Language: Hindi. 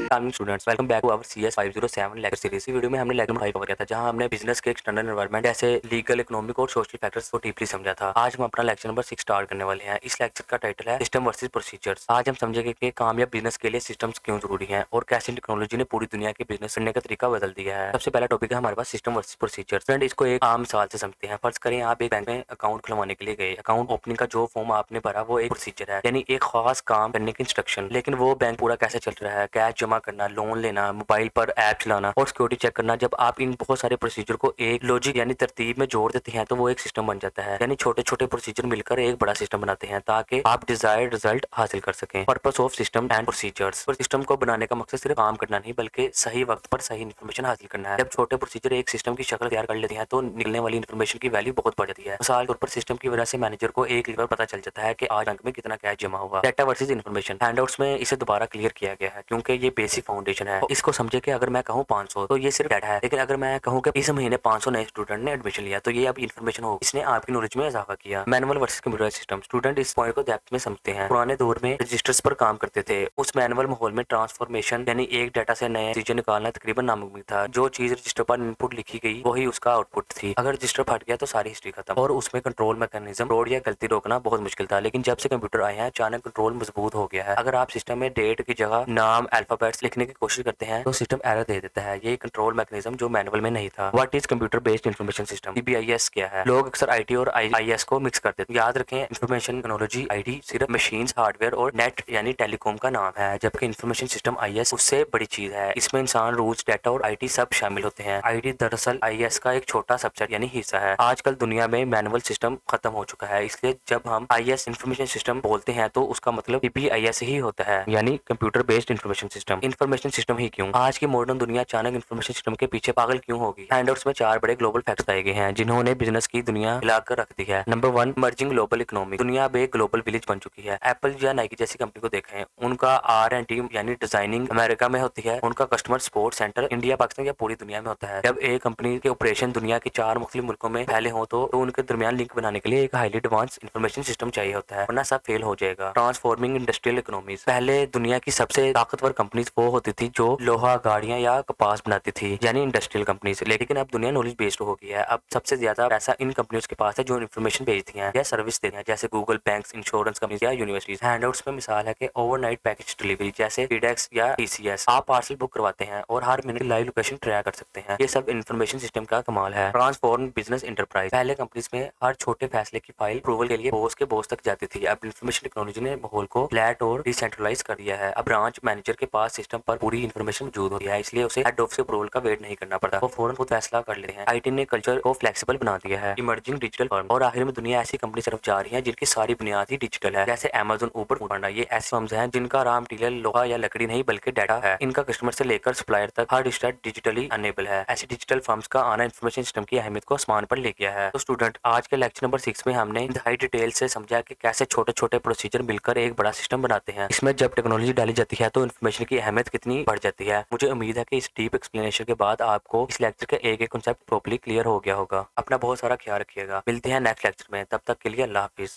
Students welcome back to our CS 507 lecture series. इस वीडियो में हमने लेक्चर 5 कवर किया था, जहां हमने बिजनेस के एक्सटर्नल एनवायरनमेंट जैसे लीगल, इकोनॉमिक और सोशल फैक्टर्स को डीपली समझा था। आज हम अपना लेक्चर नंबर 6 स्टार्ट करने वाले हैं। इस लेक्चर का टाइटल है सिस्टम वर्सेस प्रोसीजर्स। आज हम समझेंगे कि कामयाब बिजनेस के लिए सिस्टम्स क्यों जरूरी हैं और कैसे टेक्नोलॉजी ने पूरी दुनिया के बिजनेस करने का तरीका बदल दिया है। सबसे पहला टॉपिक है हमारे पास सिस्टम वर्सेस प्रोसीजर्स। फ्रेंड, इसको एक आम मिसाल से समझते हैं। फर्ज करें आप एक बैंक में अकाउंट खुलवाने के लिए गए। अकाउंट ओपनिंग का जो फॉर्म आपने भरा वो एक प्रोसीजर है, यानी एक खास काम करने की इंस्ट्रक्शन। लेकिन वो बैंक पूरा कैसे चल रहा है, कैश जमा करना, लोन लेना, मोबाइल पर ऐप चलाना और सिक्योरिटी चेक करना, जब आप इन बहुत सारे प्रोसीजर को एक लॉजिक यानी तरतीब में जोड़ देते हैं तो वो एक सिस्टम बन जाता है। यानी छोटे छोटे प्रोसीजर मिलकर एक बड़ा सिस्टम बनाते हैं ताकि आप डिजायर्ड रिजल्ट हासिल कर सकें। Purpose of system and procedures. System को बनाने का मकसद सिर्फ काम करना नहीं बल्कि सही वक्त पर सही इन्फॉर्मेशन हासिल करना है। जब छोटे प्रोसीजर एक सिस्टम की शक्ल तैयार कर लेते हैं तो निकलने वाली इन्फॉर्मेशन की वैल्यू बहुत बढ़ जाती है। मिसाल के तौर पर सिस्टम की वजह से मैनेजर को एक लेवल पता चल जाता है कि आज बैंक में कितना कैश जमा हुआ। Data versus information. हैंडआउट्स में इसे दोबारा क्लियर किया गया है क्योंकि ये बेसिक फाउंडेशन है। इसको समझे कि अगर मैं कहूँ 500 तो ये सिर्फ डाटा है, लेकिन अगर मैं कहूँ कि इस महीने 500 नए स्टूडेंट ने एडमिशन लिया तो ये अब इन्फॉर्मेशन हो, इसने आपकी नॉलेज में इजाफा किया। Manual versus computer system. Student इस पॉइंट को डेप्थ में समझते हैं। पुराने दौर में रजिस्टर्स पर काम करते थे। उस मैनुअल माहौल में ट्रांसफॉर्मेशन यानी एक डाटा से नए चीजें निकालना तकरीबन नामुमकिन था। जो चीज रजिस्टर पर इनपुट लिखी गई वही उसका आउटपुट थी। अगर रजिस्टर फट गया तो सारी हिस्ट्री खत्म और उसमें कंट्रोल मैकेनिज्म फ्रॉड या गलती रोकना बहुत मुश्किल था। लेकिन जब से कंप्यूटर आए हैं अचानक कंट्रोल मजबूत हो गया है। अगर आप सिस्टम में डेट की जगह नाम अल्फाबेट्स लिखने की कोशिश करते हैं तो सिस्टम एरर दे देता है। ये कंट्रोल मैकेनिज्म जो मैनुअल में नहीं था। What is computer based information system, CBIS क्या है? लोग अक्सर IT और IS को मिक्स करते हैं। याद रखें, इंफॉर्मेशन टेक्नोलॉजी IT सिर्फ मशीन्स, हार्डवेयर और नेट यानी टेलीकॉम का नाम है, जबकि इंफॉर्मेशन सिस्टम IS उससे बड़ी चीज है। इसमें इंसान, रूल्स, डाटा और IT सब शामिल होते हैं। IT दरअसल IS का एक छोटा सबसेट यानी हिस्सा है। आजकल दुनिया में मैनुअल सिस्टम खत्म हो चुका है, इसलिए जब हम IS इंफॉर्मेशन सिस्टम बोलते हैं तो उसका मतलब CBIS ही होता है, यानी computer based information system. Information system ही क्यों? आज की मॉडर्न दुनिया अचानक इंफॉर्मेशन सिस्टम के पीछे पागल क्यों होगी? हैंडआउट्स में 4 बड़े ग्लोबल फैक्ट्स बताए गए हैं जिन्होंने बिजनेस की दुनिया हिलाकर रख दी है। Number 1, emerging global economy. दुनिया अब एक ग्लोबल विलेज बन चुकी है। एप्पल या नाइकी जैसी कंपनी को देखें, उनका R&D यानी डिजाइनिंग अमेरिका में होती है, उनका customer support centre India, Pakistan या पूरी दुनिया में होता है। जब एक कंपनी के ऑपरेशन दुनिया के 4 मुख्तलिफ मुल्कों में फैले हों तो उनके दरमियान लिंक बनाने के लिए एक हाईली एडवांस इंफॉर्मेशन सिस्टम चाहिए होता है, वरना सब फेल हो जाएगा। Transforming industrial economies. पहले दुनिया की सबसे ताकतवर कंपनीज वो होती थी जो लोहा, गाड़ियां या कपास बनाती थी, यानी इंडस्ट्रियल कंपनीज। लेकिन अब दुनिया नॉलेज बेस्ड हो गई है। अब सबसे ज्यादा पैसा इन कंपनियों के पास है जो इन्फॉर्मेशन भेजती हैं या सर्विस देती हैं, जैसे गूगल, बैंक्स, इंश्योरेंस कंपनीज या यूनिवर्सिटीज। हैंडआउट्स में मिसाल है कि ओवरनाइट पैकेज डिलीवरी जैसे FedEx या TCS। आप पार्सल बुक करवाते हैं और हर मिनट की लाइव लोकेशन ट्रैक कर सकते हैं। ये सब इन्फॉर्मेशन सिस्टम का कमाल है। Transform business enterprise. पहले कंपनीज में हर छोटे फैसले की फाइल अप्रूवल के लिए बॉस के बॉस तक जाती थी। अब इन्फॉर्मेशन टेक्नोलॉजी ने माहौल को फ्लैट और डिसेंट्रलाइज कर दिया है। अब ब्रांच मैनेजर के पास सिस्टम पर पूरी इन्फॉर्मेशन मौजूद होती है, इसलिए उसे हेड ऑफिस अप्रूवल का वेट नहीं करना पड़ता, वो फौरन खुद फैसला कर लेते हैं। IT ने कल्चर को फ्लेक्सिबल बना दिया है। Emerging digital form. और आखिर में दुनिया ऐसी कंपनी तरफ जा रही है जिनकी सारी बुनियाद ही डिजिटल है, जैसे Amazon, Uber, Foodpanda। ये ऐसे फर्म्स हैं जिनका रॉ मटेरियल लोहा या लकड़ी नहीं बल्कि डाटा है। इनका कस्टमर से लेकर सप्लायर तक हर रिश्ता डिजिटली अनेबल है। ऐसी डिजिटल फर्म्स का आना इन्फॉर्मेशन सिस्टम की अहमियत को आसमान पर ले गया है। तो स्टूडेंट, आज के लेक्चर नंबर 6 में हमने इंतहाई डिटेल से समझा कि कैसे छोटे छोटे प्रोसीजर मिलकर एक बड़ा सिस्टम बनाते हैं। इसमें जब टेक्नोलॉजी डाली जाती है तो इन्फॉर्मेशन की अहमियत कितनी बढ़ जाती है। मुझे उम्मीद है कि इस डीप एक्सप्लेनेशन के बाद आपको इस लेक्चर का एक एक कॉन्सेप्ट प्रॉपर्ली क्लियर हो गया होगा। अपना बहुत सारा ख्याल रखिएगा। मिलते हैं नेक्स्ट लेक्चर में, तब तक के लिए अल्लाह हाफिज।